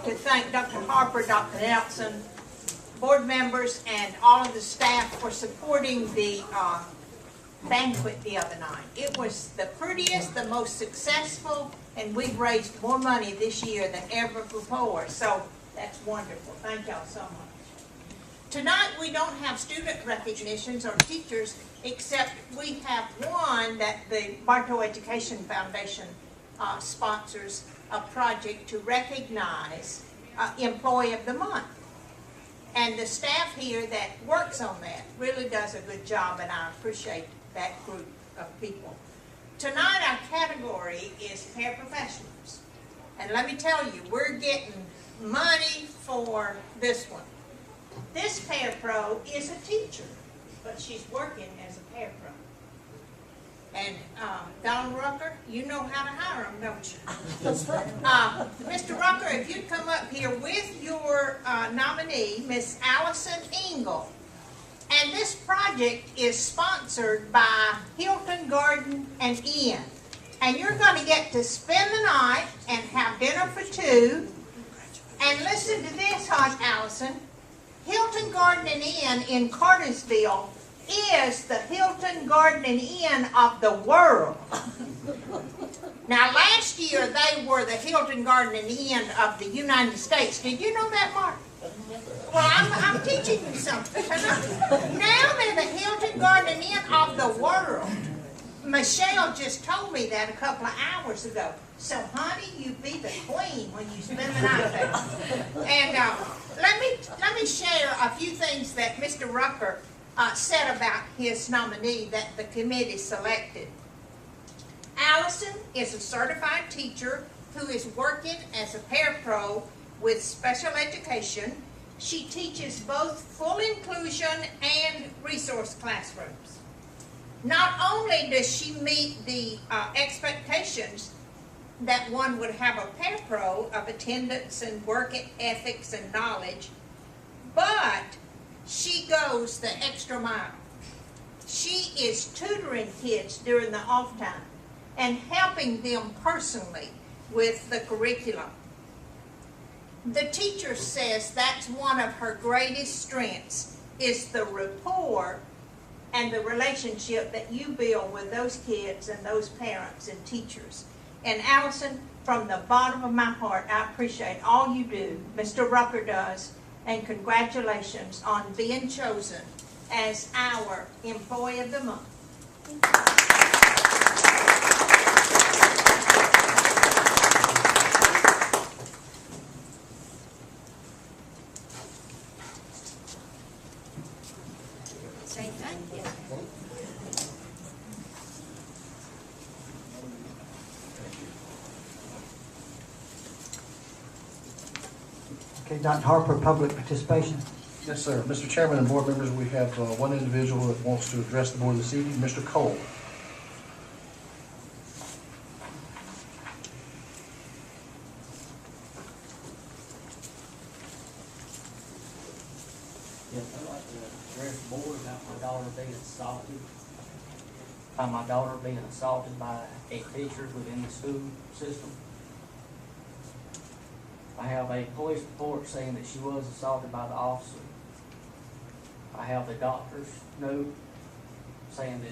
to thank Dr. Harper, Dr. Nelson, board members, and all of the staff for supporting the banquet the other night. It was the prettiest, the most successful, and we've raised more money this year than ever before. So that's wonderful. Thank y'all so much. Tonight we don't have student recognitions or teachers, except we have one that the Bartow Education Foundation sponsors a project to recognize Employee of the Month. And the staff here that works on that really does a good job, and I appreciate that group of people. Tonight our category is paraprofessionals. And let me tell you, we're getting money for this one. This parapro is a teacher, but she's working as a parapro. And Donald Rucker, you know how to hire them, don't you? Mr. Rucker, if you'd come up here with your nominee, Miss Allison Engel. And this project is sponsored by Hilton Garden and Inn. And you're going to get to spend the night and have dinner for two. And listen to this, Allison. Hilton Garden and Inn in Cartersville is the Hilton Garden and Inn of the world. Now, last year they were the Hilton Garden and Inn of the United States. Did you know that, Mark? Well, I'm teaching you something. Now they're the Hilton Garden and Inn of the world. Michelle just told me that a couple of hours ago. So, honey, you be the queen when you spend the night there. And let me share a few things that Mr. Rucker said about his nominee that the committee selected. Allison is a certified teacher who is working as a parapro with special education. She teaches both full inclusion and resource classrooms. Not only does she meet the expectations that one would have a parapro of attendance and work ethics and knowledge, but she goes the extra mile. She is tutoring kids during the off time and helping them personally with the curriculum. The teacher says that's one of her greatest strengths, is the rapport and the relationship that you build with those kids and those parents and teachers. And Allison, from the bottom of my heart, I appreciate all you do, Mr. Rucker does, and congratulations on being chosen as our Employee of the Month. Say thank you. Okay, Dr. Harper, public participation. Yes, sir. Mr. Chairman and board members, we have one individual that wants to address the board this evening, Mr. Cole. Yes, I'd like to address the board about my daughter being assaulted. My daughter being assaulted by a teacher within the school system. I have a police report saying that she was assaulted by the officer. I have the doctor's note saying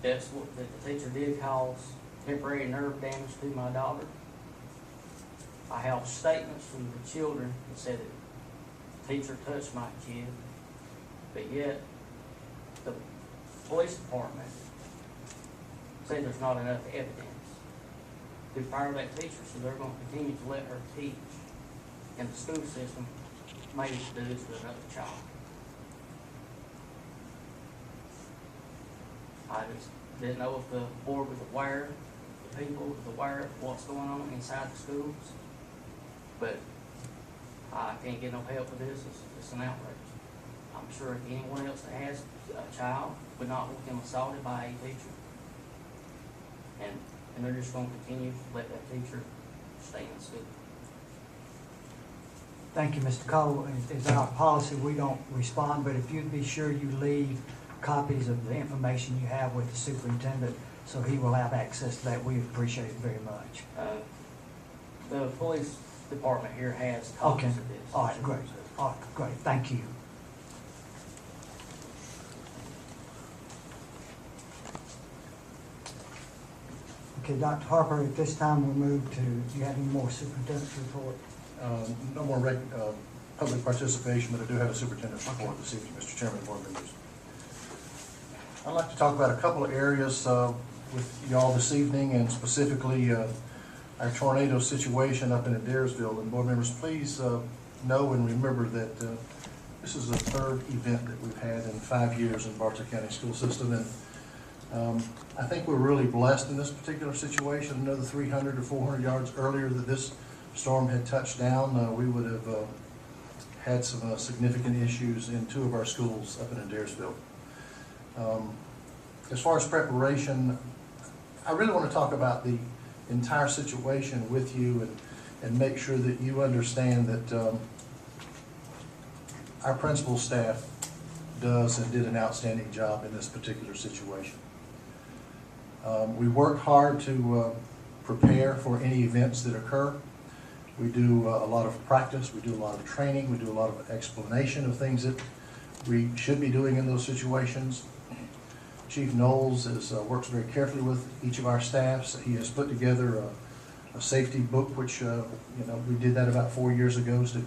that the teacher did cause temporary nerve damage to my daughter. I have statements from the children that said that the teacher touched my kid, but yet the police department said there's not enough evidence to fire that teacher, so they're going to continue to let her teach. And the school system made us do this to another child. I just didn't know if the board was aware, the people was aware of what's going on inside the schools. But I can't get no help with this. It's an outrage. I'm sure if anyone else that has a child would not want them assaulted by a teacher. And they're just going to continue to let that teacher stay in school. Thank you, Mr. Cole. It's our policy, we don't respond, but if you'd be sure you leave copies of the information you have with the superintendent so he will have access to that, we appreciate it very much. The police department here has Okay, copies of this. all right, great, all right, great, thank you. Okay, Dr. Harper, at this time we'll move to, do you have any more superintendent's report? No more public participation, but I do have a superintendent's report this evening, Mr. Chairman and board members. I'd like to talk about a couple of areas with y'all this evening, and specifically our tornado situation up in Adairsville. And board members, please know and remember that this is the third event that we've had in 5 years in Bartow County school system. And I think we're really blessed in this particular situation. Another 300 or 400 yards earlier that this storm had touched down, we would have had some significant issues in 2 of our schools up in Adairsville. As far as preparation, I really want to talk about the entire situation with you and make sure that you understand that our principal staff does and did an outstanding job in this particular situation. We work hard to prepare for any events that occur. We do a lot of practice, we do a lot of training, we do a lot of explanation of things that we should be doing in those situations. Chief Knowles works very carefully with each of our staffs. He has put together a safety book, which we did that about 4 years ago, to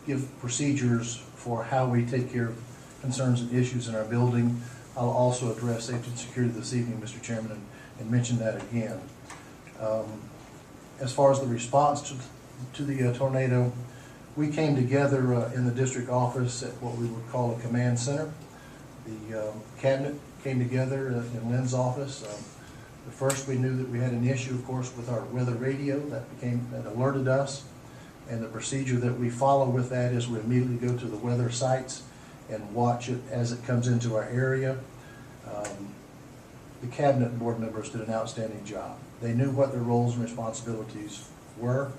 give procedures for how we take care of concerns and issues in our building. I'll also address safety and security this evening, Mr. Chairman, and mention that again. As far as the response to the tornado, we came together in the district office at what we would call a command center. The cabinet came together in Lynn's office. The first we knew that we had an issue, of course, with our weather radio. That alerted us. And the procedure that we follow with that is we immediately go to the weather sites and watch it as it comes into our area. The cabinet board members did an outstanding job. They knew what their roles and responsibilities were,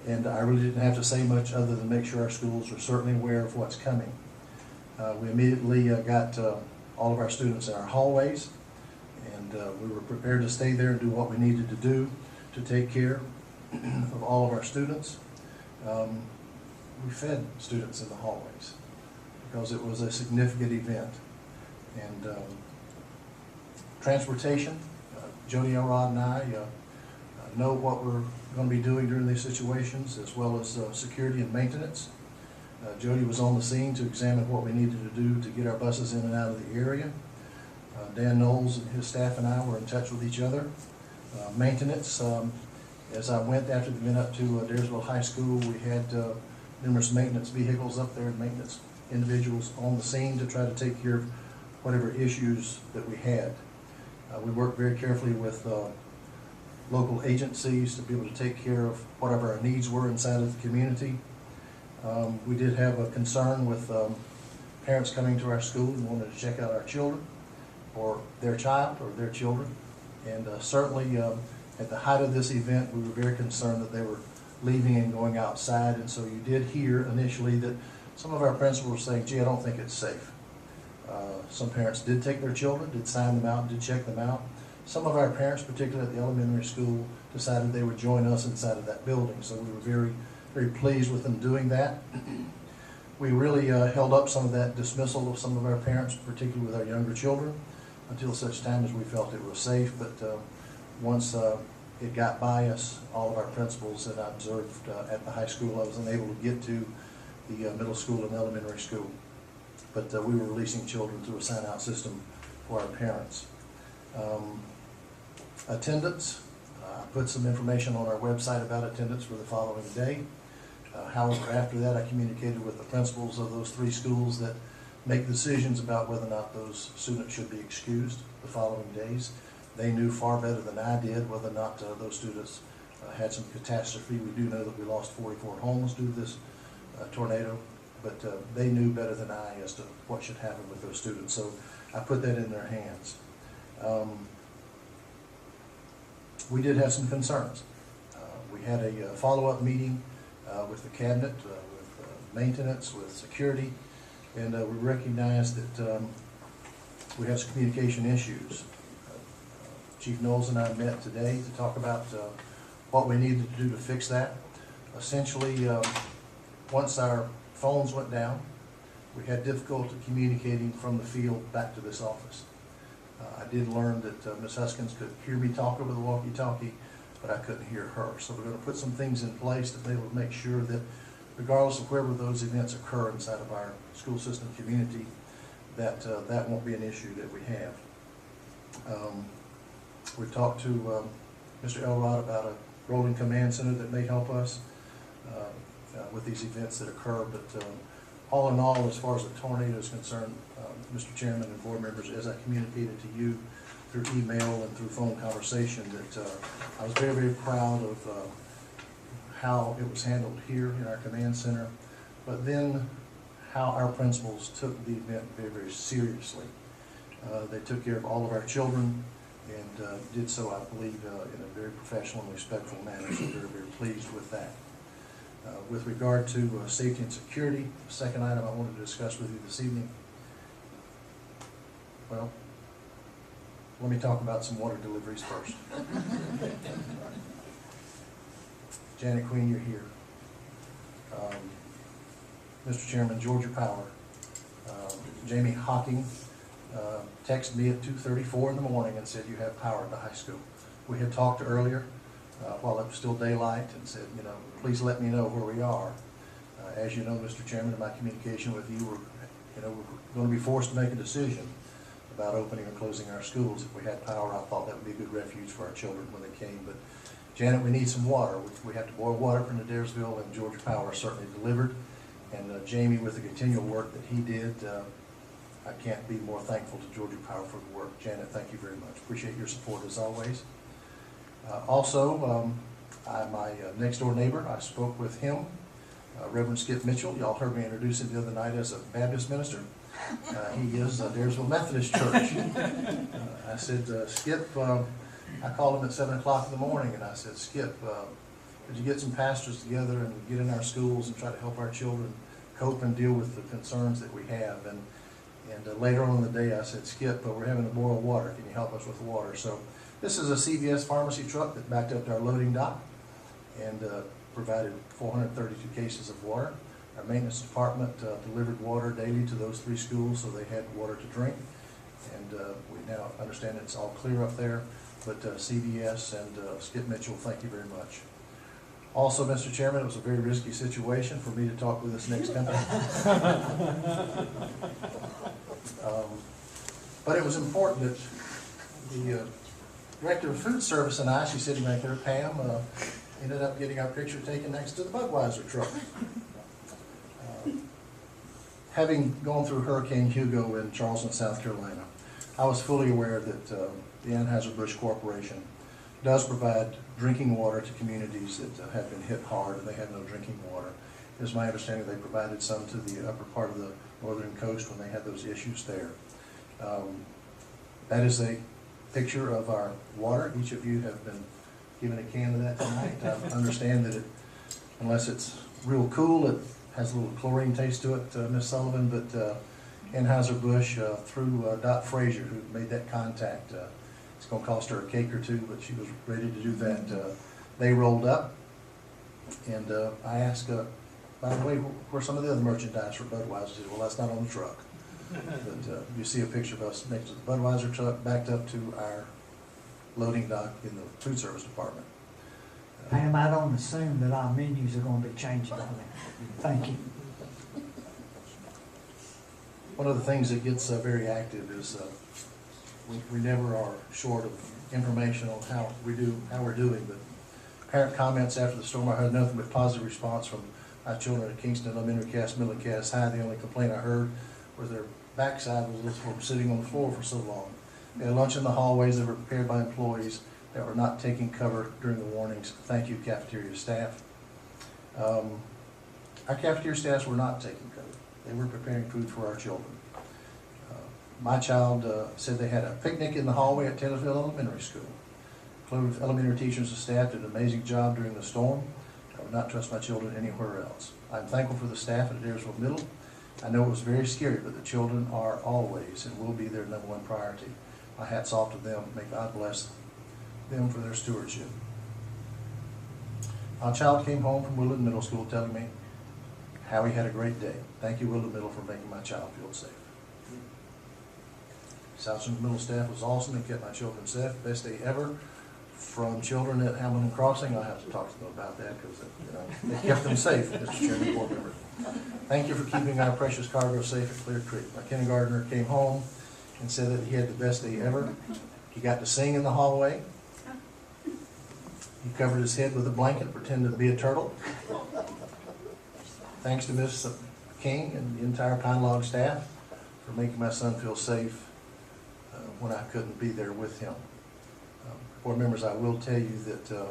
and I really didn't have to say much other than make sure our schools are certainly aware of what's coming. We immediately got all of our students in our hallways, and we were prepared to stay there and do what we needed to do to take care of all of our students. We fed students in the hallways because it was a significant event. And transportation, Jody Elrod and I know what we're going to be doing during these situations, as well as security and maintenance. Jody was on the scene to examine what we needed to do to get our buses in and out of the area. Dan Knowles and his staff and I were in touch with each other. Maintenance, as I went after the event up to Adairsville High School, we had numerous maintenance vehicles up there and maintenance individuals on the scene to try to take care of whatever issues that we had. We worked very carefully with local agencies to be able to take care of whatever our needs were inside of the community. We did have a concern with parents coming to our school and wanted to check out our children or their child or their children. And certainly at the height of this event, we were very concerned that they were leaving and going outside. And so you did hear initially that some of our principals were saying, gee, I don't think it's safe. Some parents did take their children, did sign them out, did check them out. Some of our parents, particularly at the elementary school, decided they would join us inside of that building. So we were very, very pleased with them doing that. We really held up some of that dismissal of some of our parents, particularly with our younger children, until such time as we felt it was safe. But once it got by us, all of our principals that I observed at the high school, I was unable to get to the middle school and elementary school. But we were releasing children through a sign-out system for our parents. Attendance, I put some information on our website about attendance for the following day. However, after that, I communicated with the principals of those 3 schools that make decisions about whether or not those students should be excused the following days. They knew far better than I did whether or not those students had some catastrophe. We do know that we lost 44 homes due to this tornado, but they knew better than I as to what should happen with those students. So I put that in their hands. We did have some concerns. We had a follow-up meeting with the cabinet, with maintenance, with security, and we recognized that we have some communication issues. Chief Knowles and I met today to talk about what we needed to do to fix that. Essentially, once our phones went down, we had difficulty communicating from the field back to this office. I did learn that Ms. Huskins could hear me talk over the walkie-talkie, but I couldn't hear her. So we're going to put some things in place that they will make sure that regardless of wherever those events occur inside of our school system community, that that won't be an issue that we have. We talked to Mr. Elrod about a rolling command center that may help us with these events that occur, but all in all, as far as the tornado is concerned, Mr. Chairman and board members, as I communicated to you through email and through phone conversation, that I was very, very proud of how it was handled here in our command center, but then how our principals took the event very, very seriously. They took care of all of our children and did so, I believe, in a very professional and respectful manner, so we're very, very pleased with that. With regard to safety and security, the second item I wanted to discuss with you this evening, well, let me talk about some water deliveries first. Janet Queen, you're here. Mr. Chairman, Georgia Power, Jamie Hocking texted me at 2:34 in the morning and said, you have power at the high school. We had talked earlier while it was still daylight and said, you know, please let me know where we are. As you know, Mr. Chairman, in my communication with you, we're going to be forced to make a decision about opening or closing our schools. If we had power, I thought that would be a good refuge for our children when they came. But Janet, we need some water. We have to boil water from Adairsville, and Georgia Power certainly delivered. And Jamie, with the continual work that he did, I can't be more thankful to Georgia Power for the work. Janet, thank you very much. Appreciate your support as always. Also, my next door neighbor, I spoke with him, Reverend Skip Mitchell. Y'all heard me introduce him the other night as a Baptist minister. He is Adairsville Methodist Church. I said, Skip, I called him at 7 o'clock in the morning and I said, Skip, could you get some pastors together and get in our schools and try to help our children cope and deal with the concerns that we have? And later on in the day I said, Skip, we're having to boil water. Can you help us with water? So this is a CVS pharmacy truck that backed up to our loading dock and provided 432 cases of water. Our maintenance department delivered water daily to those 3 schools, so they had water to drink. And we now understand it's all clear up there. But CVS and Skip Mitchell, thank you very much. Also, Mr. Chairman, it was a very risky situation for me to talk with this next company. But it was important that the Director of Food Service and I, she's sitting right there, Pam, ended up getting our picture taken next to the Budweiser truck. Having gone through Hurricane Hugo in Charleston, South Carolina, I was fully aware that the Anheuser-Busch Corporation does provide drinking water to communities that have been hit hard and they have no drinking water. It is my understanding they provided some to the upper part of the northern coast when they had those issues there. That is a picture of our water. Each of you have been given a can of that tonight. I understand that unless it's real cool, it has a little chlorine taste to it, Ms. Sullivan, but Anheuser-Busch through Dot Frazier, who made that contact, it's going to cost her a cake or two, but she was ready to do that. They rolled up, and I asked, by the way, where's some of the other merchandise for Budweiser? She said, well, that's not on the truck. But you see a picture of us next to the Budweiser truck backed up to our loading dock in the food service department. Pam, I don't assume that our menus are going to be changing on that. Thank you. One of the things that gets very active is we never are short of information on how we're doing. But parent comments after the storm, I heard nothing but positive response from my children at Kingston Elementary, Cass Middle, and Cass High. The only complaint I heard was their backside was from sitting on the floor for so long. They had lunch in the hallways that were prepared by employees that were not taking cover during the warnings. Thank you, cafeteria staff. Our cafeteria staffs were not taking cover. They were preparing food for our children. My child said they had a picnic in the hallway at Taylorsville Elementary School. Cloverleaf Elementary teachers and staff did an amazing job during the storm. I would not trust my children anywhere else. I'm thankful for the staff at Adairsville Middle. I know it was very scary, but the children are always and will be their #1 priority. My hat's off to them. May God bless them for their stewardship. Our child came home from Willard Middle School telling me how he had a great day. Thank you, Willard Middle, for making my child feel safe. South Central Middle staff was awesome and kept my children safe. Best day ever. From children at Hamilton Crossing, I'll have to talk to them about that because they kept them safe, Mr. Chairman, board member. Thank you for keeping our precious cargo safe at Clear Creek. My kindergartner came home and said that he had the best day ever. He got to sing in the hallway. He covered his head with a blanket, pretended to be a turtle. Thanks to Ms. King and the entire Pine Log staff for making my son feel safe when I couldn't be there with him. Board members, I will tell you that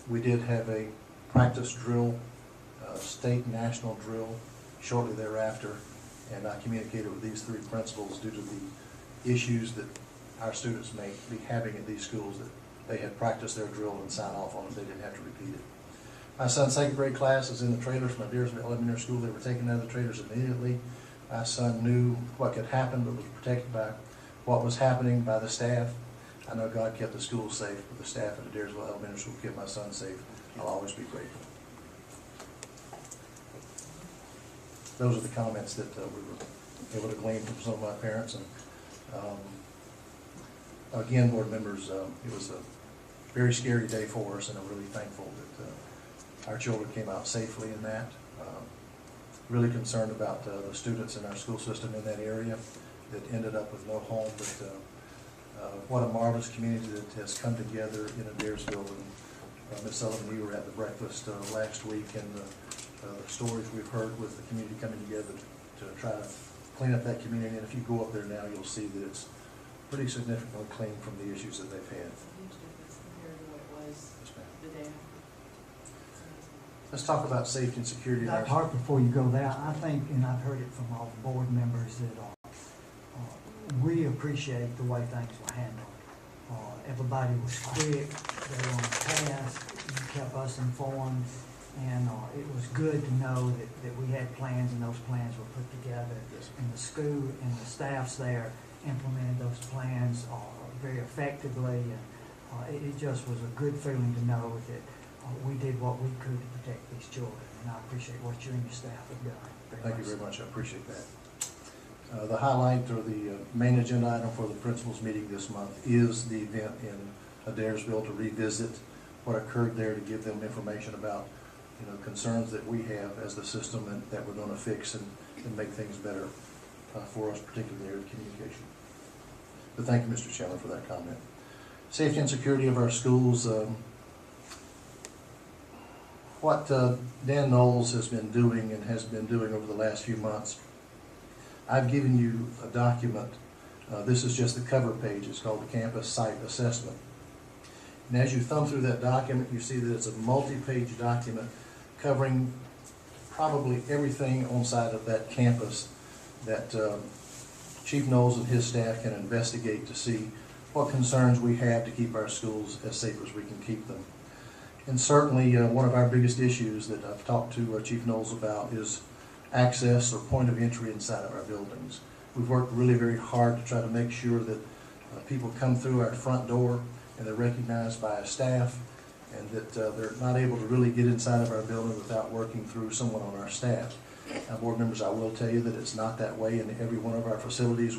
we did have a practice drill, state and national drill, shortly thereafter, and I communicated with these three principals due to the issues that our students may be having at these schools, that they had practiced their drill and signed off on it. They didn't have to repeat it. My son's second grade class is in the trailers from Adairsville Elementary School. They were taken out of the trailers immediately. My son knew what could happen, but was protected by what was happening by the staff. I know God kept the school safe, but the staff at Adairsville Elementary School kept my son safe. I'll always be grateful. Those are the comments that we were able to glean from some of my parents. And again, board members, it was a very scary day for us, and I'm really thankful that our children came out safely in that. Really concerned about the students in our school system in that area that ended up with no home, but what a marvelous community that has come together in Adairsville. And Ms. Sullivan, you were at the breakfast last week, and the stories we've heard with the community coming together to try to clean up that community. And if you go up there now, you'll see that it's pretty significantly clean from the issues that they've had. Let's talk about safety and security. That part, before you go there, I think, and I've heard it from all the board members, that we appreciate the way things were handled. Everybody was quick, they were on task, you kept us informed, and it was good to know that we had plans, and those plans were put together. Yes. And the school and the staffs there implemented those plans very effectively, and it just was a good feeling to know that we did what we could to protect these children, and I appreciate what you and your staff have done. Thank you very much. I appreciate that. The highlight or the main agenda item for the principals meeting this month is the event in Adairsville to revisit what occurred there, to give them information about concerns that we have as the system and that we're going to fix and make things better for us, particularly there in communication. But thank you, Mr. Chairman, for that comment. Safety and security of our schools. What Dan Knowles has been doing and has been doing over the last few months, I've given you a document. This is just the cover page. It's called the Campus Site Assessment. And as you thumb through that document, you see that it's a multi-page document covering probably everything on side of that campus that Chief Knowles and his staff can investigate to see what concerns we have to keep our schools as safe as we can keep them. And certainly one of our biggest issues that I've talked to Chief Knowles about is access or point of entry inside of our buildings. We've worked really very hard to try to make sure that people come through our front door and they're recognized by our staff, and that they're not able to really get inside of our building without working through someone on our staff. Now, board members, I will tell you that it's not that way in every one of our facilities.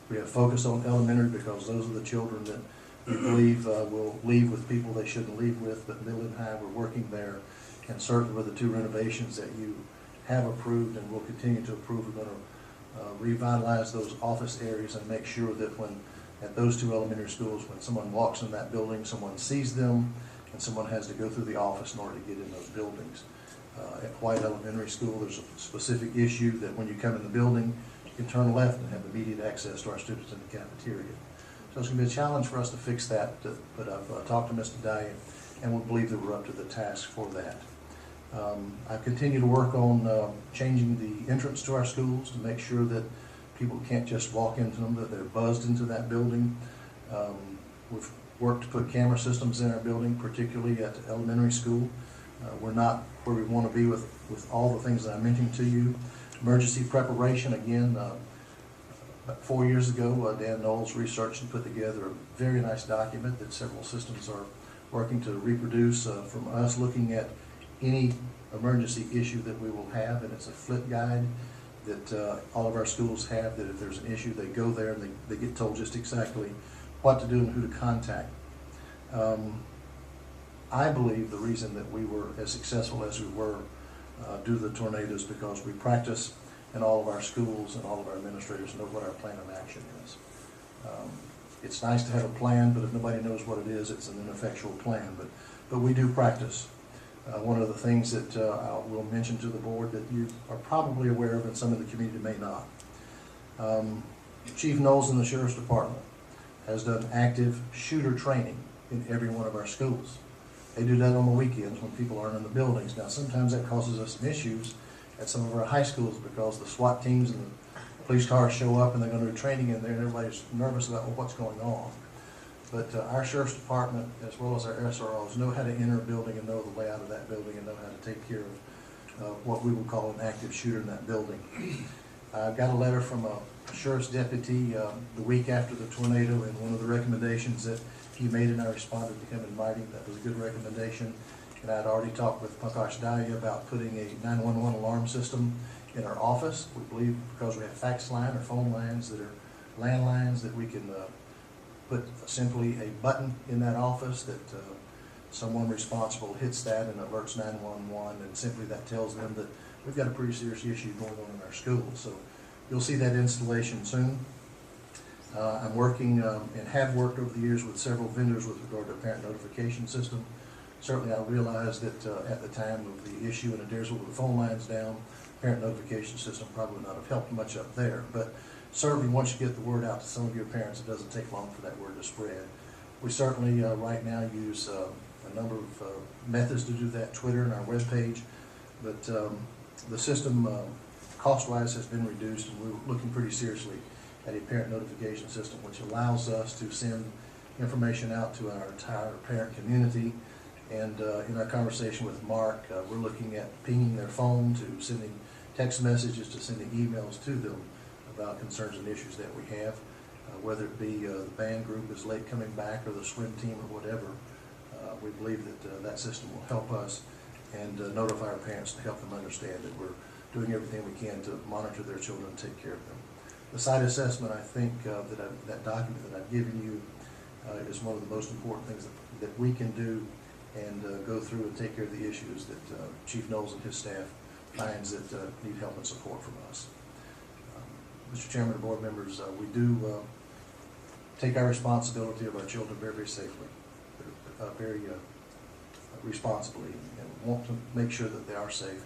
We have focused on elementary because those are the children that we believe will leave with people they shouldn't leave with, but middle and high, we're working there. And certainly with the two renovations that you have approved and will continue to approve, we're going to revitalize those office areas and make sure that at those two elementary schools, when someone walks in that building, someone sees them and someone has to go through the office in order to get in those buildings. At White Elementary School, there's a specific issue that when you come in the building, you can turn left and have immediate access to our students in the cafeteria. So it's going to be a challenge for us to fix that, but I've talked to Mr. Dye, and we believe that we're up to the task for that. I've continued to work on changing the entrance to our schools to make sure that people can't just walk into them, that they're buzzed into that building. We've worked to put camera systems in our building, particularly at the elementary school. We're not where we want to be with all the things that I mentioned to you. Emergency preparation, again, about 4 years ago, Dan Knowles researched and put together a very nice document that several systems are working to reproduce from us looking at any emergency issue that we will have, and it's a flip guide that all of our schools have, that if there's an issue, they go there and they get told just exactly what to do and who to contact. I believe the reason that we were as successful as we were due to the tornadoes because we practice in all of our schools and all of our administrators know what our plan of action is. It's nice to have a plan, but if nobody knows what it is, it's an ineffectual plan. But we do practice. One of the things that I will mention to the board that you are probably aware of and some of the community may not. Chief Knowles in the Sheriff's Department has done active shooter training in every one of our schools. They do that on the weekends when people aren't in the buildings. Now, sometimes that causes us some issues at some of our high schools because the SWAT teams and the police cars show up and they're going to do training in there and everybody's nervous about what's going on. But our Sheriff's Department, as well as our SROs, know how to enter a building and know the layout of that building and know how to take care of what we would call an active shooter in that building. I got a letter from a sheriff's deputy the week after the tornado, and one of the recommendations that he made, and I responded to him in writing. That was a good recommendation. And I'd already talked with Pankaj Dahlia about putting a 911 alarm system in our office. We believe because we have fax line or phone lines that are landlines that we can put simply a button in that office that someone responsible hits that and alerts 911, and simply that tells them that we've got a pretty serious issue going on in our school. So you'll see that installation soon. I'm working and have worked over the years with several vendors with regard to a parent notification system. Certainly I realized that at the time of the issue in Adairsville with the phone lines down, parent notification system probably would not have helped much up there. But certainly once you get the word out to some of your parents, it doesn't take long for that word to spread. We certainly right now use a number of methods to do that, Twitter and our webpage. But the system cost-wise has been reduced, and we're looking pretty seriously at a parent notification system, which allows us to send information out to our entire parent community. And in our conversation with Mark, we're looking at pinging their phone, to sending text messages, to sending emails to them about concerns and issues that we have, whether it be the band group is late coming back or the swim team or whatever. We believe that that system will help us and notify our parents to help them understand that we're doing everything we can to monitor their children and take care of them. The site assessment, I think that document that I've given you is one of the most important things that we can do and go through and take care of the issues that Chief Knowles and his staff finds that need help and support from us. Mr. Chairman and board members, we do take our responsibility of our children very, very safely, very responsibly, and want to make sure that they are safe,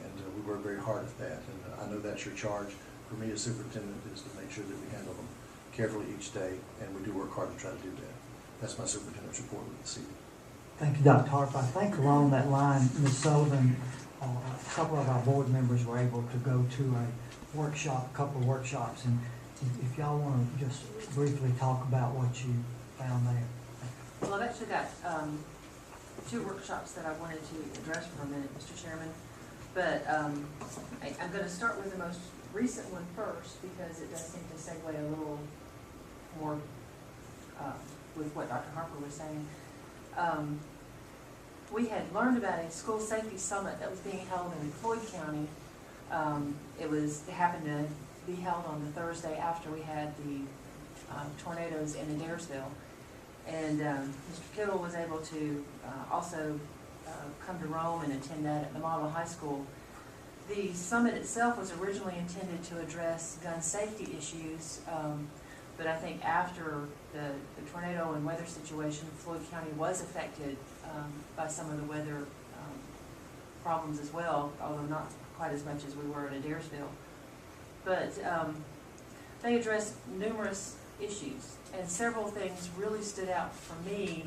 and we work very hard at that. And I know that's your charge for me as superintendent, is to make sure that we handle them carefully each day, and we do work hard to try to do that. That's my superintendent's report this evening. Thank you, Dr. Harper. I think along that line, Ms. Sullivan, a couple of our board members were able to go to a workshop, a couple of workshops, and if y'all want to just briefly talk about what you found there. Well, I've actually got two workshops that I wanted to address for a minute, Mr. Chairman. But I'm going to start with the most recent one first, because it does seem to segue a little more with what Dr. Harper was saying. We had learned about a school safety summit that was being held in Floyd County. It happened to be held on the Thursday after we had the tornadoes in Adairsville. And Mr. Kittle was able to also come to Rome and attend that at the Model High School. The summit itself was originally intended to address gun safety issues, but I think after the tornado and weather situation, Floyd County was affected by some of the weather problems as well, although not quite as much as we were at Adairsville. But they addressed numerous issues, and several things really stood out for me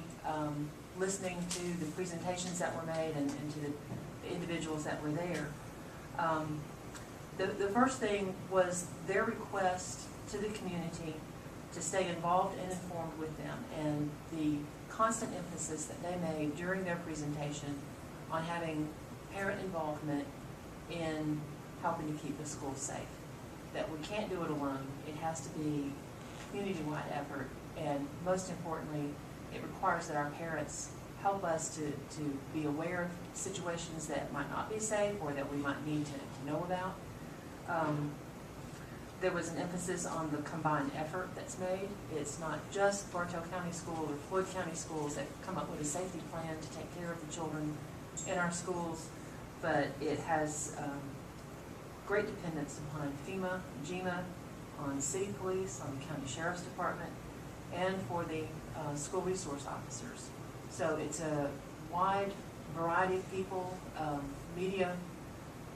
listening to the presentations that were made and to the individuals that were there. The first thing was their request to the community to stay involved and informed with them, and the constant emphasis that they made during their presentation on having parent involvement in helping to keep the schools safe. That we can't do it alone. It has to be a community-wide effort, and most importantly, it requires that our parents help us to be aware of situations that might not be safe or that we might need to know about. There was an emphasis on the combined effort that's made. It's not just Bartow County School or Floyd County Schools that come up with a safety plan to take care of the children in our schools, but it has great dependence upon FEMA, GMA, on city police, on the county sheriff's department, and for the school resource officers. So it's a wide variety of people. Media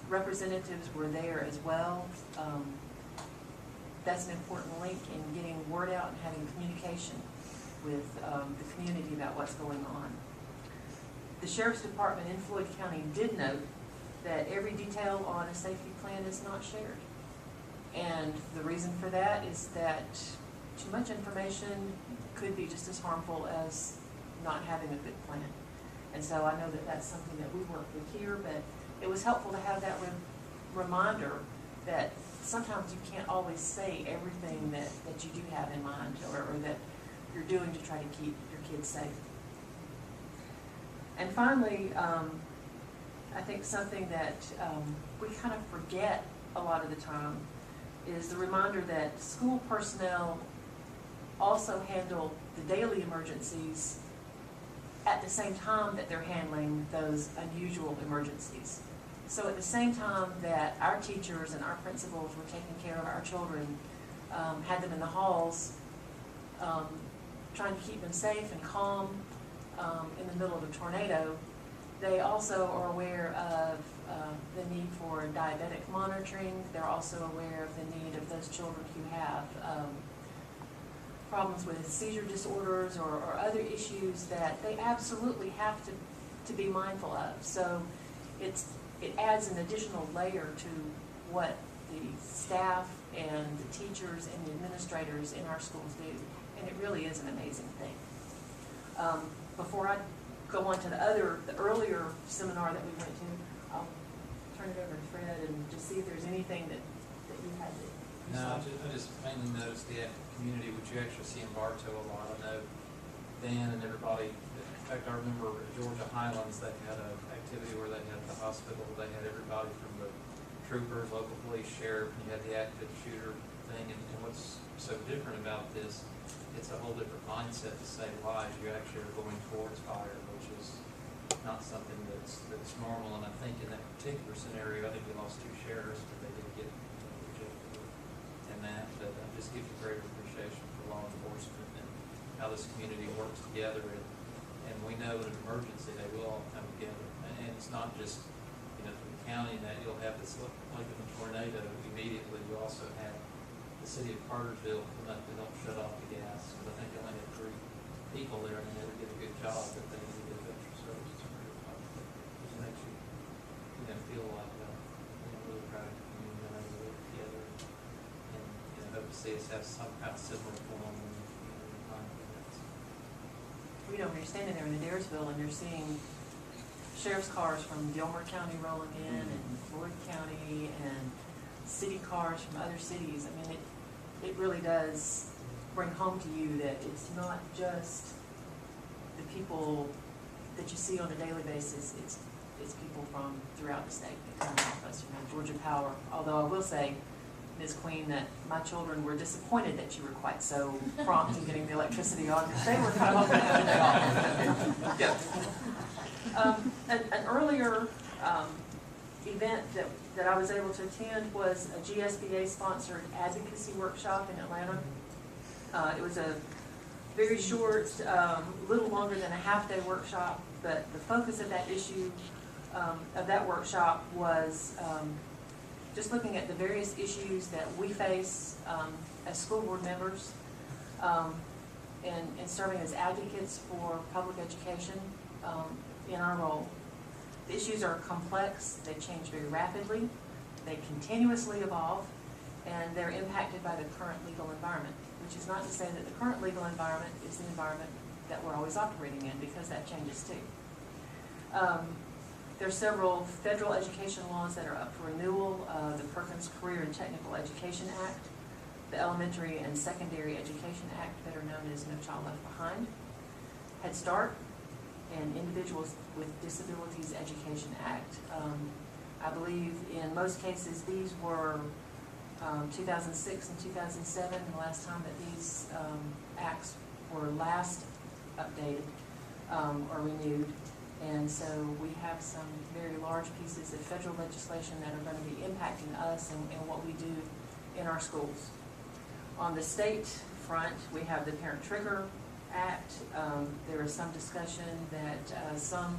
representatives were there as well. That's an important link in getting word out and having communication with the community about what's going on. The Sheriff's Department in Floyd County did note that every detail on a safety plan is not shared. And the reason for that is that too much information could be just as harmful as not having a good plan. And so I know that that's something that we work with here, but it was helpful to have that reminder that sometimes you can't always say everything that you do have in mind or that you're doing to try to keep your kids safe. And finally, I think something that we kind of forget a lot of the time is the reminder that school personnel also handle the daily emergencies at the same time that they're handling those unusual emergencies. So at the same time that our teachers and our principals were taking care of our children, had them in the halls, trying to keep them safe and calm in the middle of a tornado, they also are aware of the need for diabetic monitoring. They're also aware of the need of those children who have problems with seizure disorders or other issues that they absolutely have to be mindful of. So it adds an additional layer to what the staff and the teachers and the administrators in our schools do. And it really is an amazing thing. Before I go on to the earlier seminar that we went to, I'll turn it over to Fred and just see if there's anything that you had to. No, I just mainly noticed the active community, which you actually see in Bartow a lot. I know Dan and everybody, in fact, I remember at Georgia Highlands, they had an activity where they had the hospital, they had everybody from the troopers, local police, sheriff, and you had the active shooter thing. And what's so different about this, it's a whole different mindset to save lives. You actually are going towards fire, which is not something that's normal. And I think in that particular scenario, I think we lost 2 sheriffs, but they did get rejected in that. But that just gives you greater appreciation for law enforcement and how this community works together. And we know in an emergency they will all come together. And it's not just, from the county that you'll have this, like in the tornado, immediately you also have the city of Cartersville come up and don't shut off the gas. Because I think they only had 3 people there and they never did a good job, but they need to get extra services. It makes you, feel like really proud of the community and able to work together and hope to see us have some kind of similar form in the community. When you're standing there in Adairsville and you're seeing sheriff's cars from Gilmer County rolling in and Floyd County and city cars from other cities, I mean, it really does bring home to you that it's not just the people that you see on a daily basis, it's people from throughout the state that come to help us. Georgia Power, although I will say, Ms. Queen, that my children were disappointed that you were quite so prompt in getting the electricity on, because they were kind of hoping to have a day off. An earlier event that I was able to attend was a GSBA-sponsored advocacy workshop in Atlanta. It was a very short, little longer than a half-day workshop, but the focus of that issue, of that workshop was just looking at the various issues that we face as school board members and serving as advocates for public education in our role. The issues are complex, they change very rapidly, they continuously evolve, and they're impacted by the current legal environment, which is not to say that the current legal environment is the environment that we're always operating in, because that changes too. There are several federal education laws that are up for renewal. The Perkins Career and Technical Education Act, the Elementary and Secondary Education Act, better known as No Child Left Behind, Head Start, and Individuals with Disabilities Education Act. I believe in most cases, these were 2006 and 2007, the last time that these acts were last updated or renewed. And so we have some very large pieces of federal legislation that are going to be impacting us and what we do in our schools. On the state front, we have the Parent Trigger Act. There is some discussion that some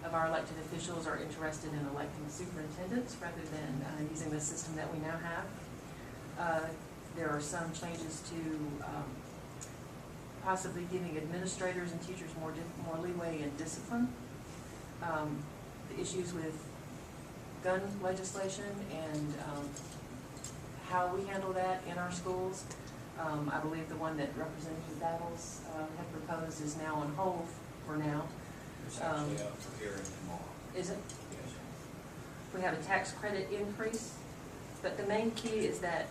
of our elected officials are interested in electing superintendents rather than using the system that we now have. There are some changes to possibly giving administrators and teachers more leeway in discipline. The issues with gun legislation and how we handle that in our schools. I believe the one that Representative Battles had proposed is now on hold for now. It's actually up for hearing tomorrow. Is it? Yes. We have a tax credit increase, but the main key is that,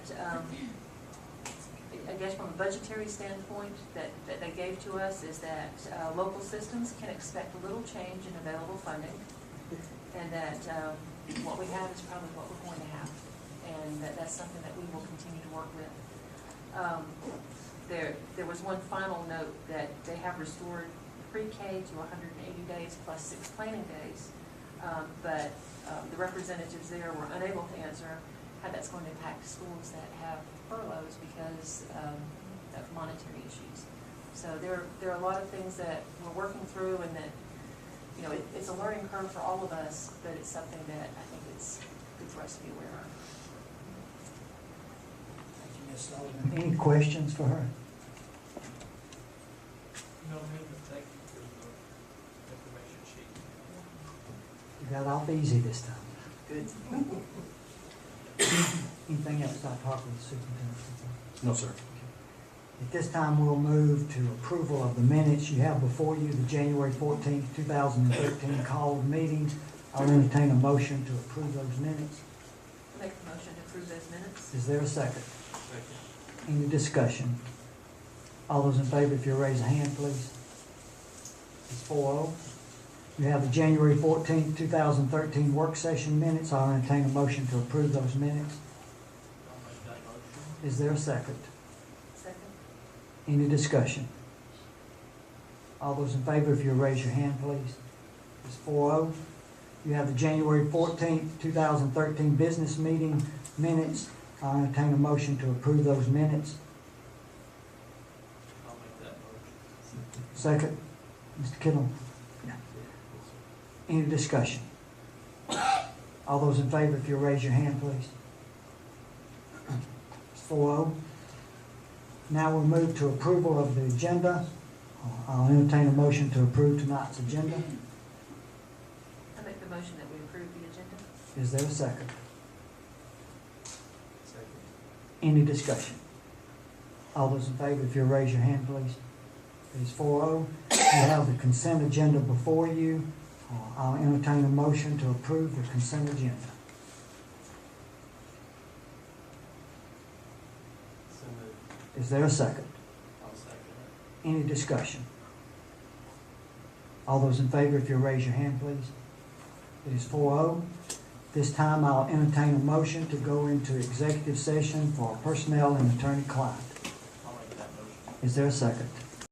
I guess from a budgetary standpoint that they gave to us is that local systems can expect a little change in available funding, and that what we have is probably what we're going to have, and that's something that we will continue to work with. There was one final note that they have restored pre-K to 180 days plus 6 planning days, but the representatives there were unable to answer how that's going to impact schools that have furloughs because of monetary issues. So there are a lot of things that we're working through, and that, you know, it's a learning curve for all of us, but it's something that I think it's good for us to be aware of. Thank you, Ms. Sullivan. Any questions for her? No, ma'am, but thank you for the information sheet. You got off easy this time. Good. Anything else Dr. Harper, the superintendent? No, sir. At this time, we'll move to approval of the minutes. You have before you the January 14th, 2013 called meeting. I'll entertain a motion to approve those minutes. I'll make the motion to approve those minutes. Is there a second? Second. Any discussion? All those in favor, if you'll raise a hand, please. It's 4-0. You have the January 14th, 2013 work session minutes. I'll entertain a motion to approve those minutes. I'll make that motion. Is there a second? Second. Any discussion? All those in favor, if you'll raise your hand, please. It's 4-0. You have the January 14th, 2013 business meeting minutes. I'll entertain a motion to approve those minutes. I'll make that motion. Second, Mr. Kittle. Any discussion? All those in favor, if you'll raise your hand, please. It's 4-0. Now we'll move to approval of the agenda. I'll entertain a motion to approve tonight's agenda. I make the motion that we approve the agenda. Is there a second? Second. Any discussion? All those in favor, if you'll raise your hand, please. It is 4-0. You have the consent agenda before you. I'll entertain a motion to approve the consent agenda. So moved. Is there a second? I'll second Any discussion? All those in favor, if you'll raise your hand, please. It is 4-0. This time I'll entertain a motion to go into executive session for personnel and attorney-client. I'll make that motion. Is there a second?